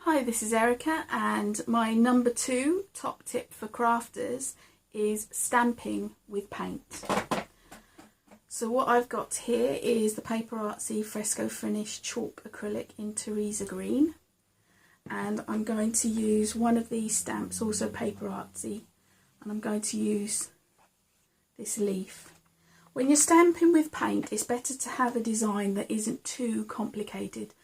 Hi, this is Erica, and my number 2 top tip for crafters is stamping with paint. So what I've got here is the Paper Artsy Fresco Finish Chalk Acrylic in Teresa Green, and I'm going to use one of these stamps, also Paper Artsy, and I'm going to use this leaf. When you're stamping with paint, it's better to have a design that isn't too complicated.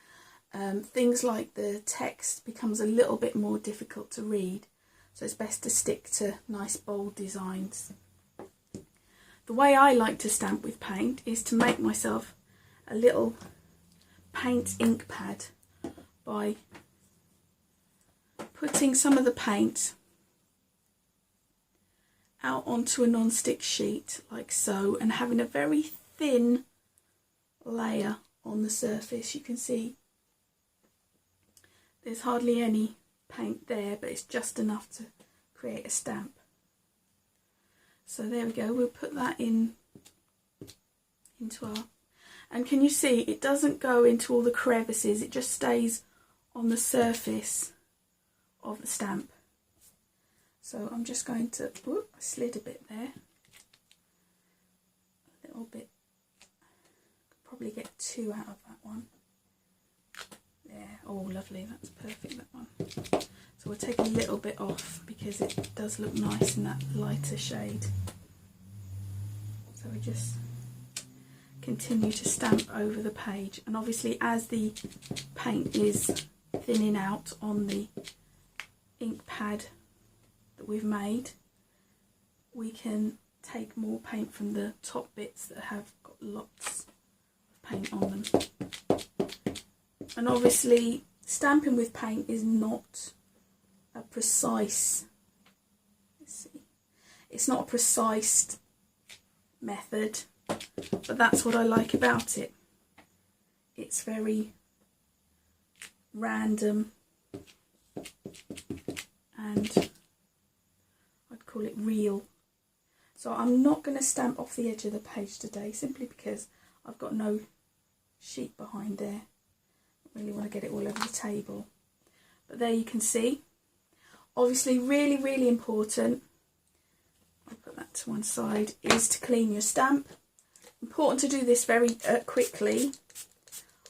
Things like the text becomes a little bit more difficult to read, so it's best to stick to nice bold designs. The way I like to stamp with paint is to make myself a little paint ink pad by putting some of the paint out onto a non-stick sheet like so, and having a very thin layer on the surface. You can see there's hardly any paint there, but it's just enough to create a stamp. So there we go, we'll put that into our, and can you see it doesn't go into all the crevices, it just stays on the surface of the stamp. So I'm just going to, I slid a bit there, a little bit, could probably get 2 out of that one. There, oh lovely, that's perfect, that one. So we'll take a little bit off because it does look nice in that lighter shade. So we just continue to stamp over the page, and obviously as the paint is thinning out on the ink pad that we've made, we can take more paint from the top bits that have got lots of paint on them. And obviously stamping with paint is not a precise, it's not a precise method, but that's what I like about it. It's very random, and I'd call it real. So I'm not going to stamp off the edge of the page today, simply because I've got no sheet behind there. Really want to get it all over the table, but there you can see. Obviously really important, I'll put that to one side, is to clean your stamp. Important to do this very quickly.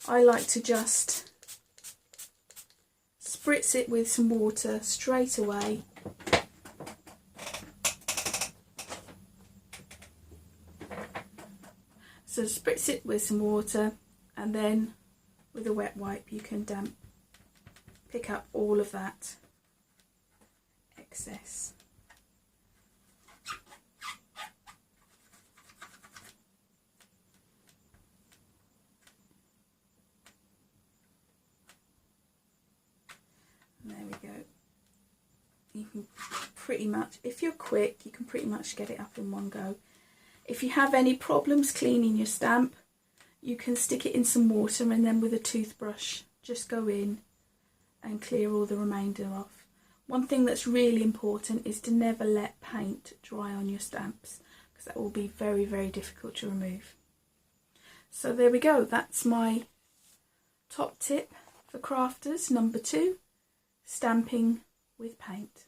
I like to just spritz it with some water straight away. So spritz it with some water, and then with a wet wipe you can pick up all of that excess. And there we go. You can pretty much, if you're quick, you can pretty much get it up in one go. If you have any problems cleaning your stamp, you can stick it in some water, and then with a toothbrush just go in and clear all the remainder off. One thing that's really important is to never let paint dry on your stamps, because that will be very difficult to remove. So there we go, that's my top tip for crafters, number 2, stamping with paint.